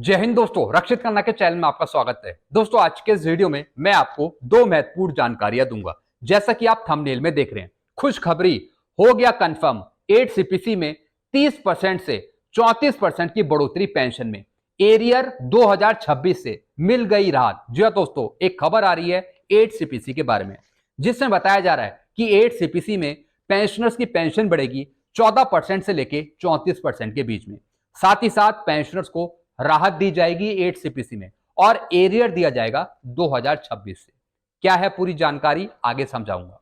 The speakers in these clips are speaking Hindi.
जय हिंद दोस्तों, रक्षित खन्ना के चैनल में आपका स्वागत है। दोस्तों, आज के इस वीडियो में मैं आपको दो महत्वपूर्ण जानकारियां दूंगा। जैसा कि आप थंबनेल में देख रहे हैं, खुशखबरी हो गया कंफर्म, 8 सीपीसी में 30% से 34% की बढ़ोतरी पेंशन में। एरियर 2026 से मिल गई राहत। जी हाँ दोस्तों, एक खबर आ रही है 8 सीपीसी के बारे में, जिसमें बताया जा रहा है कि 8 सीपीसी में पेंशनर्स की पेंशन बढ़ेगी 14% से लेके 34% के बीच में। साथ ही साथ पेंशनर्स को राहत दी जाएगी 8 सीपीसी में और एरियर दिया जाएगा 2026 से। क्या है पूरी जानकारी, आगे समझाऊंगा।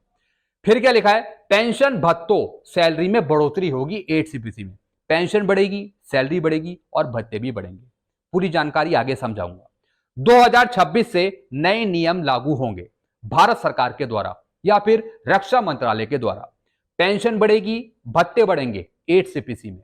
फिर क्या लिखा है, पेंशन भत्तों सैलरी में बढ़ोतरी होगी 8 सीपीसी में। पेंशन बढ़ेगी, सैलरी बढ़ेगी और भत्ते भी बढ़ेंगे। पूरी जानकारी आगे समझाऊंगा। 2026 से नए नियम लागू होंगे भारत सरकार के द्वारा या फिर रक्षा मंत्रालय के द्वारा। पेंशन बढ़ेगी, भत्ते बढ़ेंगे 8 सीपीसी में।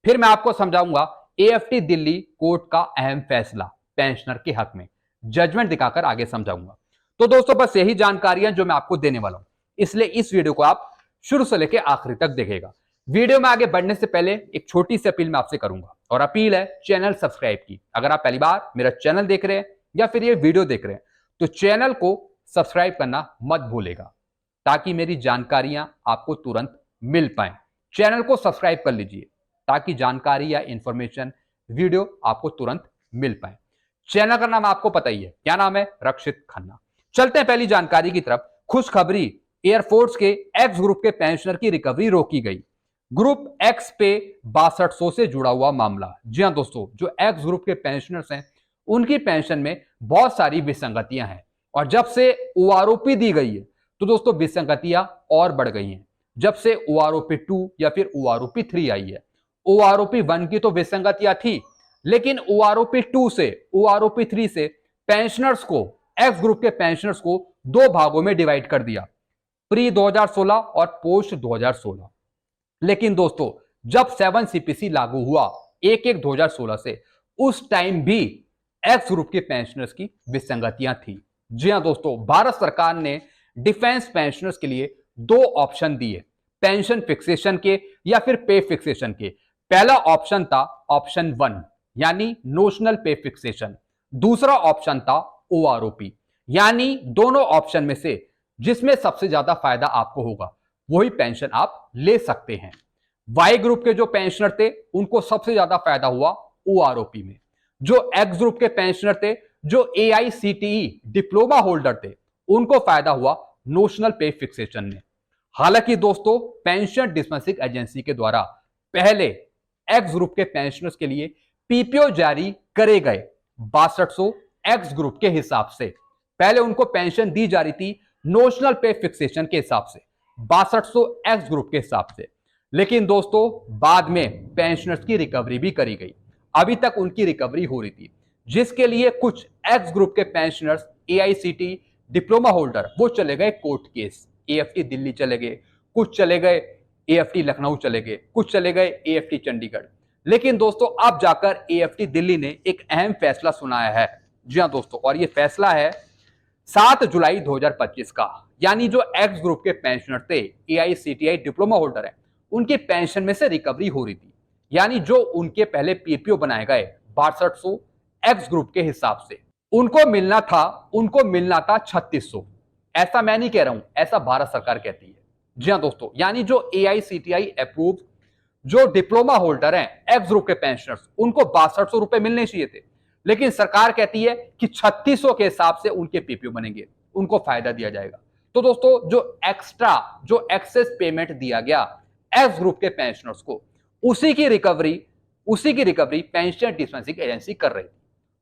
फिर मैं आपको समझाऊंगा एएफटी दिल्ली कोर्ट का अहम फैसला पेंशनर के हक में, जजमेंट दिखाकर आगे समझाऊंगा। तो दोस्तों, बस यही जानकारियां जो मैं आपको देने वाला हूं, इसलिए इस वीडियो को आप शुरू से लेकर आखिरी तक देखेगा। वीडियो में आगे बढ़ने से पहले एक छोटी सी अपील मैं आपसे करूंगा, और अपील है चैनल सब्सक्राइब की। अगर आप पहली बार मेरा चैनल देख रहे हैं या फिर ये वीडियो देख रहे हैं तो चैनल को सब्सक्राइब करना मत भूलेगा, ताकि मेरी जानकारियां आपको तुरंत मिल पाए। चैनल को सब्सक्राइब कर लीजिए ताकि जानकारी या इंफॉर्मेशन वीडियो आपको तुरंत मिल पाए। चैनल का नाम आपको पता ही है, क्या नाम है, रक्षित खन्ना। चलते हैं पहली जानकारी की तरफ। खुशखबरी, एयरफोर्स के एक्स ग्रुप के पेंशनर की रिकवरी रोकी गई। ग्रुप एक्स पे 6200 से जुड़ा हुआ मामला। जी हां दोस्तों, जो एक्स ग्रुप के पेंशनर्स हैं उनकी पेंशन में बहुत सारी विसंगतियां हैं, और जब से ओआरओपी दी गई है तो दोस्तों विसंगतियां और बढ़ गई हैं। जब से ओआरओपी 2 या फिर ओआरओपी 3 आई है, ओआरओपी 1 की तो विसंगतियां थी, लेकिन ओआरओपी 2 से ओआरओपी 3 से पेंशनर्स को, एक्स ग्रुप के पेंशनर्स को दो भागों में डिवाइड कर दिया, प्री 2016 और पोस्ट 2016। लेकिन दोस्तों, जब 7 सीपीसी लागू हुआ 1/1/2016 से, उस टाइम भी एक्स ग्रुप के पेंशनर्स की विसंगतियां थी। जी हां दोस्तों, भारत सरकार ने डिफेंस पेंशनर्स के लिए दो ऑप्शन दिए, पेंशन फिक्सेशन के या फिर पे फिक्सेशन के। पहला ऑप्शन था ऑप्शन 1 यानी नोशनल पे फिक्सेशन, दूसरा ऑप्शन था ओआरओपी। यानी दोनों ऑप्शन में से जिसमें सबसे ज्यादा फायदा आपको होगा वही पेंशन आप ले सकते हैं। वाई ग्रुप के जो पेंशनर थे उनको सबसे ज्यादा फायदा हुआ ओआरओपी में। जो एक्स ग्रुप के पेंशनर थे, जो एआईसीटीई डिप्लोमा होल्डर थे, उनको फायदा हुआ नोशनल पे फिक्सेशन में। हालांकि दोस्तों, पेंशन डिस्पेंसिंग एजेंसी के द्वारा पहले एक्स ग्रुप के पेंशनर्स के लिए पीपीओ जारी करे गए 6200 एक्स ग्रुप के हिसाब से। पहले उनको पेंशन दी जा रही थी नोशनल पे फिक्सेशन के हिसाब से, 6200 एक्स ग्रुप के हिसाब से। लेकिन दोस्तों, बाद में पेंशनर्स की रिकवरी भी करी गई। अभी तक उनकी रिकवरी हो रही थी, जिसके लिए कुछ एक्स ग्रुप के पेंशनर्स एआईसीटी डिप्लोमा होल्डर वो चले गए कोर्ट केस। एएफटी दिल्ली चले गए, कुछ चले गए एएफटी लखनऊ चले गए, कुछ चले गए एएफटी चंडीगढ़। लेकिन दोस्तों, अब जाकर एएफटी दिल्ली ने एक अहम फैसला सुनाया है। जी हां दोस्तों, और यह फैसला है 7 जुलाई 2025 का। यानी जो एक्स ग्रुप के पेंशनर थे, एआईसीटीई डिप्लोमा होल्डर है, उनकी पेंशन में से रिकवरी हो रही थी। यानी जो उनके पहले पीपीओ बनाए गए 6200 एक्स ग्रुप के हिसाब से, उनको मिलना था 3600। ऐसा मैं नहीं कह रहा हूं, ऐसा भारत सरकार कहती है। जी हां दोस्तों, यानी जो एआईसीटीई अप्रूव जो डिप्लोमा होल्डर हैं एक्स ग्रुप के पेंशनर्स, उनको 6200 रुपए मिलने चाहिए थे, लेकिन सरकार कहती है कि 3600 के हिसाब से उनके पीपीओ बनेंगे, उनको फायदा दिया जाएगा। तो दोस्तों, जो एक्स्ट्रा जो एक्सेस पेमेंट दिया गया एक्स ग्रुप के पेंशनर्स को, उसी की रिकवरी पेंशन डिस्पेंसिंग एजेंसी कर रही थी।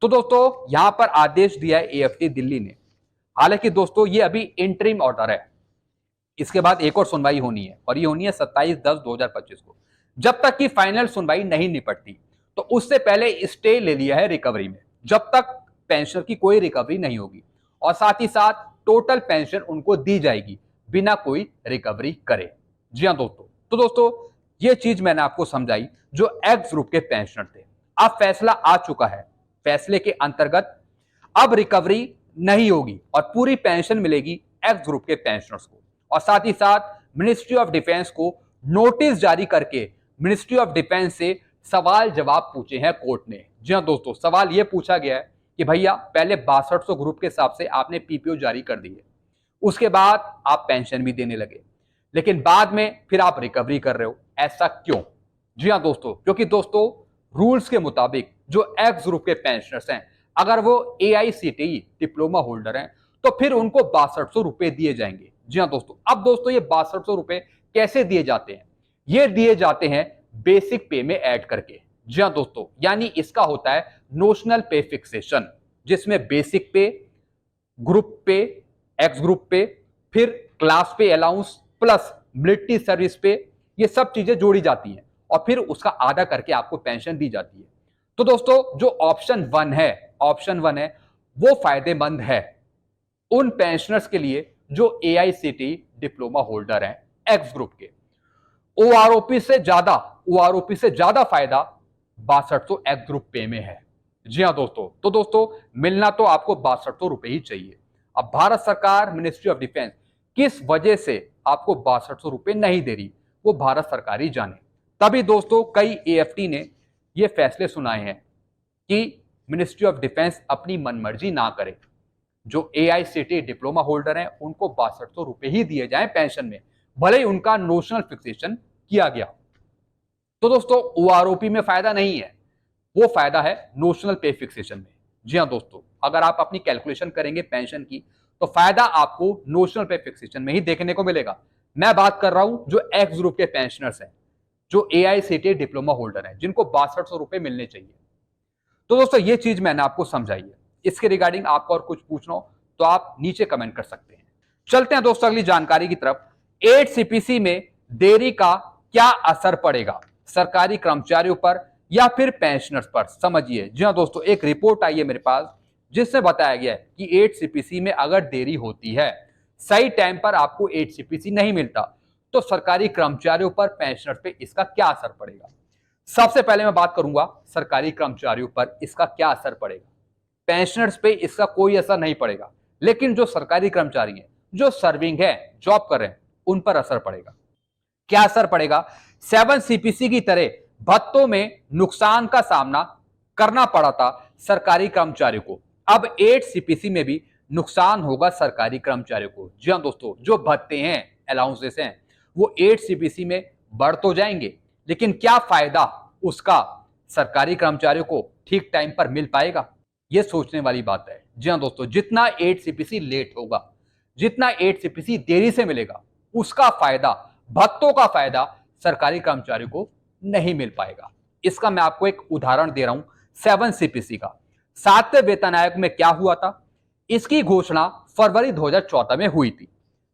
तो दोस्तों, यहां पर आदेश दिया है एएफटी दिल्ली ने। हालांकि दोस्तों, ये अभी इंटरिम ऑर्डर है, इसके बाद एक और सुनवाई होनी है, और ये होनी है 27/10/2025 को। जब तक कि फाइनल सुनवाई नहीं निपटती, तो उससे पहले स्टे ले लिया है रिकवरी में, जब तक पेंशन की कोई रिकवरी नहीं होगी, और साथ ही साथ टोटल पेंशन उनको दी जाएगी बिना कोई रिकवरी करे। जी हाँ दोस्तों, तो दोस्तों, ये चीज मैंने आपको समझाई जो एक्स ग्रुप के पेंशनर थे। अब फैसला आ चुका है, फैसले के अंतर्गत अब रिकवरी नहीं होगी और पूरी पेंशन मिलेगी एक्स ग्रुप के पेंशनर्स को। और साथ ही साथ मिनिस्ट्री ऑफ डिफेंस को नोटिस जारी करके मिनिस्ट्री ऑफ डिफेंस से सवाल जवाब पूछे हैं कोर्ट ने। जी हाँ दोस्तों, सवाल ये पूछा गया है कि भैया पहले 6200 ग्रुप के हिसाब से आपने पीपीओ जारी कर दी है, उसके बाद आप पेंशन भी देने लगे, लेकिन बाद में फिर आप रिकवरी कर रहे हो, ऐसा क्यों? जी हाँ दोस्तों, क्योंकि दोस्तों रूल्स के मुताबिक जो एक्स ग्रुप के पेंशनर्स हैं, अगर वो एआईसीटीई डिप्लोमा होल्डर हैं तो फिर उनको 6200 रुपए दिए जाएंगे। जी हाँ दोस्तों, अब दोस्तों ये 6200 रुपए कैसे दिए जाते हैं? ये दिए जाते हैं बेसिक पे में ऐड करके। जी हाँ दोस्तों, यानी इसका होता है नोशनल पे फिक्सेशन, जिसमें बेसिक पे, ग्रुप पे, एक्स ग्रुप पे, फिर क्लास पे अलाउंस प्लस मिलिट्री सर्विस पे, ये सब चीजें जोड़ी जाती हैं और फिर उसका आधा करके आपको पेंशन दी जाती है। तो दोस्तों जो ऑप्शन वन है वो फायदेमंद है उन पेंशनर्स के लिए जो एआईसीटी डिप्लोमा होल्डर हैं एक्स ग्रुप के। ओआरओपी से ज्यादा फायदा 6200 एक्स ग्रुप पे में है। जी हाँ दोस्तों, तो दोस्तों मिलना तो आपको 6200 रुपए ही चाहिए। अब भारत सरकार मिनिस्ट्री ऑफ डिफेंस किस वजह से आपको 6200 रुपए नहीं दे रही, वो भारत सरकार ही जाने। तभी दोस्तों कई एएफटी ने ये फैसले सुनाए हैं कि मिनिस्ट्री ऑफ डिफेंस अपनी मनमर्जी ना करे, जो एआईसीटी डिप्लोमा होल्डर हैं उनको 6200 रुपए ही दिए जाएं पेंशन में, भले ही उनका नोशनल फिक्सेशन किया गया। तो दोस्तों ओआरओपी में फायदा नहीं है, वो फायदा है नोशनल पे फिक्सेशन में। जी हाँ दोस्तों, अगर आप अपनी कैलकुलेशन करेंगे पेंशन की तो फायदा आपको नोशनल पे फिक्सेशन में ही देखने को मिलेगा। मैं बात कर रहा हूं जो एक्स ग्रुप के पेंशनर्स हैं, जो एआईसीटी डिप्लोमा होल्डर हैं, जिनको 6200 रुपए मिलने चाहिए। तो दोस्तों ये चीज मैंने आपको समझाई है। इसके रिगार्डिंग आपको और कुछ पूछना हो तो आप नीचे कमेंट कर सकते हैं। चलते हैं दोस्तों अगली जानकारी की तरफ। 8 सीपीसी में देरी का क्या असर पड़ेगा सरकारी कर्मचारियों पर या फिर पेंशनर्स पर? समझिए। जी हाँ दोस्तों, एक रिपोर्ट आई है मेरे पास जिससे बताया गया है कि 8 सीपीसी में अगर देरी होती है, सही टाइम पर आपको 8 सीपीसी नहीं मिलता, तो सरकारी कर्मचारियों पर, पेंशनर्स पे इसका क्या असर पड़ेगा। सबसे पहले मैं बात करूंगा सरकारी कर्मचारियों पर इसका क्या असर पड़ेगा। पेंशनर्स पे इसका कोई असर नहीं पड़ेगा, लेकिन जो सरकारी कर्मचारी हैं, जो सर्विंग है, जॉब कर रहे हैं, उन पर असर पड़ेगा। क्या असर पड़ेगा? 7 सीपीसी की तरह भत्तों में नुकसान का सामना करना पड़ा था सरकारी कर्मचारियों को, अब 8 सीपीसी में भी नुकसान होगा सरकारी कर्मचारियों को। जी हाँ दोस्तों, जो भत्ते हैं, अलाउंसेस हैं, वो 8 सीपीसी में बढ़ तो जाएंगे, लेकिन क्या फायदा उसका सरकारी कर्मचारियों को ठीक टाइम पर मिल पाएगा? ये सोचने वाली बात है। जी हाँ दोस्तों, जितना 8 सीपीसी लेट होगा, जितना 8 सीपीसी देरी से मिलेगा, उसका फायदा, भत्तों का फायदा सरकारी कर्मचारियों को नहीं मिल पाएगा। इसका मैं आपको एक उदाहरण दे रहा हूं 7 सीपीसी का। 7वें वेतन आयोग में क्या हुआ था? इसकी घोषणा फरवरी 2014 में हुई थी,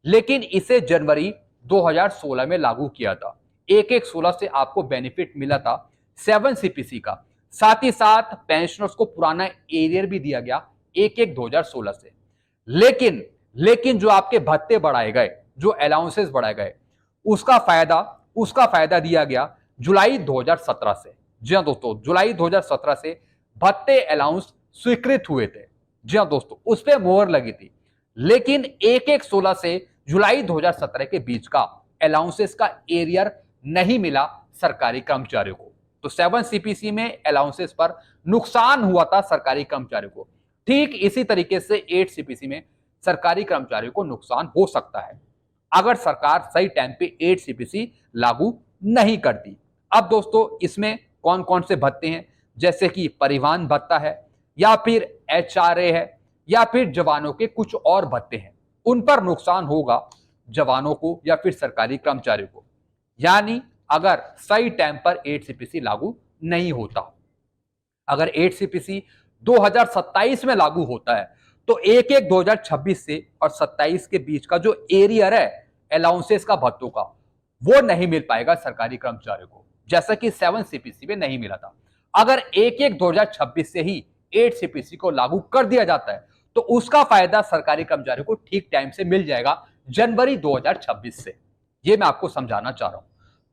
लेकिन इसे जनवरी 2016 में लागू किया था। 1/1/16 से आपको बेनिफिट मिला था 7 सीपीसी का, साथ ही साथ पेंशनर्स को पुराना एरियर भी दिया गया 1/1/2016 से। लेकिन जो आपके भत्ते बढ़ाए गए, जो अलाउंसेस बढ़ाए गए, उसका फायदा दिया गया जुलाई 2017 से। जी हाँ दोस्तों, जुलाई 2017 से भत्ते अलाउंस स्वीकृत हुए थे। जी हाँ दोस्तों, उस पर मोहर लगी थी, लेकिन 1/1/16 से जुलाई 2017 के बीच का अलाउंसेस का एरियर नहीं मिला सरकारी कर्मचारियों को। तो 7 सीपीसी में अलाउंसेस पर नुकसान हुआ था सरकारी कर्मचारियों को। ठीक इसी तरीके से 8 सीपीसी में सरकारी कर्मचारियों को नुकसान हो सकता है अगर सरकार सही टाइम पे 8 सीपीसी लागू नहीं करती। अब दोस्तों इसमें कौन कौन से भत्ते हैं, जैसे कि परिवहन भत्ता है, या फिर एचआरए है, या फिर जवानों के कुछ और भत्ते हैं, उन पर नुकसान होगा जवानों को या फिर सरकारी कर्मचारियों को। यानी अगर सही टाइम पर 8 सीपीसी लागू नहीं होता, अगर 8 सीपीसी 2027 में लागू होता है तो 1/1/2026 से और 27 के बीच का जो एरियर है अलाउंसेस का, भत्तों का, वो नहीं मिल पाएगा सरकारी कर्मचारियों को, जैसा कि 7 सीपीसी में नहीं मिला था। अगर 1/1/2026 से ही 8 सीपीसी को लागू कर दिया जाता है तो उसका फायदा सरकारी कर्मचारियों को ठीक टाइम से मिल जाएगा जनवरी 2026 से। ये मैं आपको समझाना चाह रहा हूं।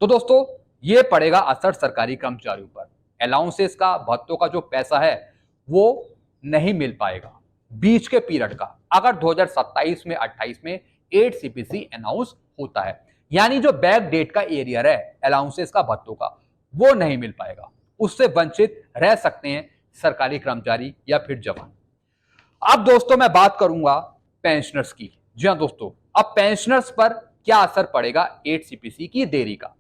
तो दोस्तों ये पड़ेगा असर सरकारी कर्मचारियों पर। अलाउंसेस का, भत्तों का जो पैसा है वो नहीं मिल पाएगा बीच के पीरियड का, अगर 2027 में 28 में 8 सीपीसी अनाउंस होता है। यानी जो बैक डेट का एरियर है अलाउंसेस का, भत्तों का, वो नहीं मिल पाएगा। उससे वंचित रह सकते हैं सरकारी कर्मचारी या फिर जवान। अब दोस्तों मैं बात करूंगा पेंशनर्स की। जी हाँ दोस्तों, अब पेंशनर्स पर क्या असर पड़ेगा 8 सीपीसी की देरी का?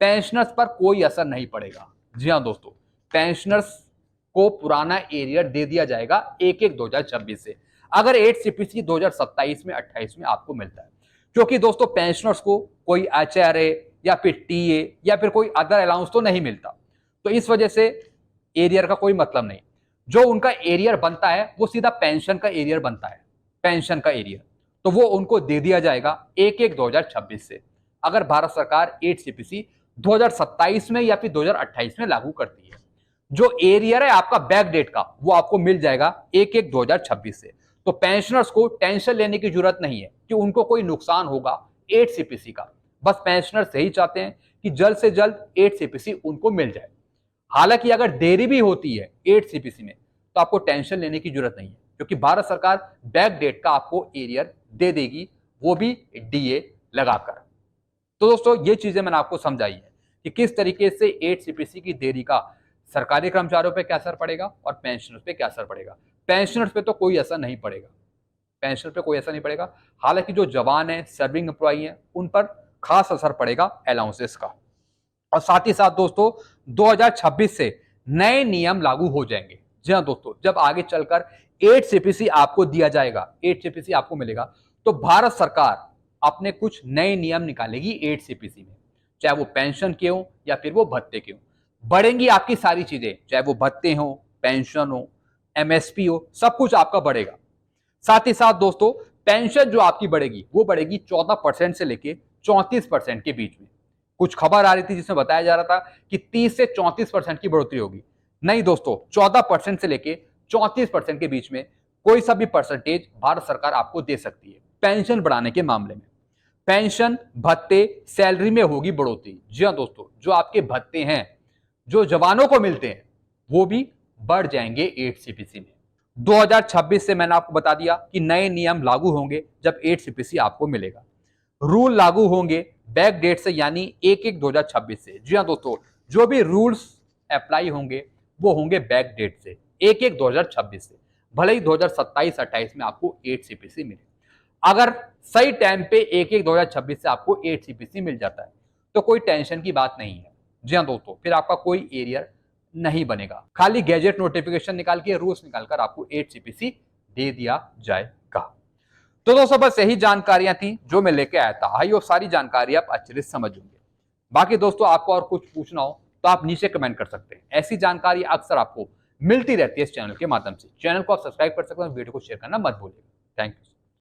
पेंशनर्स पर कोई असर नहीं पड़ेगा। जी हाँ दोस्तों, पेंशनर्स को पुराना एरियर दे दिया जाएगा 1/1/2026 से, अगर 8 सीपीसी 2027 में 28 में आपको मिलता है। क्योंकि दोस्तों पेंशनर्स को कोई एचआरए या फिर टीए या फिर कोई अदर अलाउंस तो नहीं मिलता, तो इस वजह से एरियर का कोई मतलब नहीं। जो उनका एरियर बनता है वो सीधा पेंशन का एरियर बनता है, पेंशन का एरियर, तो वो उनको दे दिया जाएगा 1/1/2026 से, अगर भारत सरकार 8 सीपीसी 2027 में या फिर 2028 में लागू करती है। जो एरियर है आपका बैक डेट का वो आपको मिल जाएगा 1/1/2026 से। तो पेंशनर्स को टेंशन लेने की जरूरत नहीं है कि उनको कोई नुकसान होगा 8 सीपीसी का। बस पेंशनर्स यही चाहते हैं कि जल्द से जल्द 8 सीपीसी उनको मिल जाए। हालांकि अगर देरी भी होती है 8 सीपीसी में तो आपको टेंशन लेने की जरूरत नहीं है, क्योंकि भारत सरकार बैक डेट का आपको एरियर दे देगी, वो भी डीए लगाकर। तो दोस्तों ये चीजें मैंने आपको समझाई है कि किस तरीके से 8 सीपीसी की देरी का सरकारी कर्मचारियों पे क्या असर पड़ेगा और पेंशनर्स पे क्या असर पड़ेगा। पेंशनर्स पे तो कोई असर नहीं पड़ेगा, पेंशनर पे कोई असर नहीं पड़ेगा। हालांकि जो जवान है, सर्विंग एम्प्लॉई है, उन पर खास असर पड़ेगा अलाउंसेस का। और साथ ही साथ दोस्तों 2026 से नए नियम लागू हो जाएंगे। जी हाँ दोस्तों, जब आगे चलकर 8 सीपीसी आपको दिया जाएगा, 8 सीपीसी आपको मिलेगा, तो भारत सरकार अपने कुछ नए नियम निकालेगी 8 सीपीसी में, चाहे वो पेंशन के हो या फिर वो भत्ते के हो। बढ़ेंगी आपकी सारी चीजें, चाहे वो भत्ते हो, पेंशन हो, एमएसपी हो, सब कुछ आपका बढ़ेगा। साथ ही साथ दोस्तों पेंशन जो आपकी बढ़ेगी वो बढ़ेगी 14% से लेके 34% के बीच में। कुछ खबर आ रही थी जिसमें बताया जा रहा था कि 30 से 34% की बढ़ोतरी होगी। नहीं दोस्तों, 14% से लेके 34% के बीच में कोई सा भी परसेंटेज भारत सरकार आपको दे सकती है पेंशन बढ़ाने के मामले में। पेंशन, भत्ते, सैलरी में होगी बढ़ोतरी। जी हाँ दोस्तों, जो आपके भत्ते हैं जो जवानों को मिलते हैं वो भी बढ़ जाएंगे 8 सीपीसी में। 2026 से मैंने आपको बता दिया कि नए नियम लागू होंगे जब 8 सीपीसी आपको मिलेगा। रूल लागू होंगे बैक डेट से, यानी 1/1/2026 से। जी हाँ दोस्तों, जो भी रूल्स अप्लाई होंगे वो होंगे बैक डेट से 1/1/2026 से। भले ही 2027-28 में आपको 8 सीपीसी मिले, अगर सही टाइम पे 1/1/2026 से आपको 8 सीपीसी मिल जाता है तो कोई टेंशन की बात नहीं है। जी हाँ दोस्तों, फिर आपका कोई एरियर नहीं बनेगा, खाली गैजेट नोटिफिकेशन निकाल के, रूल्स निकालकर आपको 8 सीपीसी दे दिया जाएगा। तो दोस्तों बस यही जानकारियां थी जो मैं लेके आया था। आई होप सारी जानकारी आप अच्छे से समझ होंगे। बाकी दोस्तों आपको और कुछ पूछना हो तो आप नीचे कमेंट कर सकते हैं। ऐसी जानकारी अक्सर आपको मिलती रहती है इस चैनल के माध्यम से। चैनल को आप सब्सक्राइब कर सकते हैं, वीडियो को शेयर करना मत भूलिएगा। Thank you.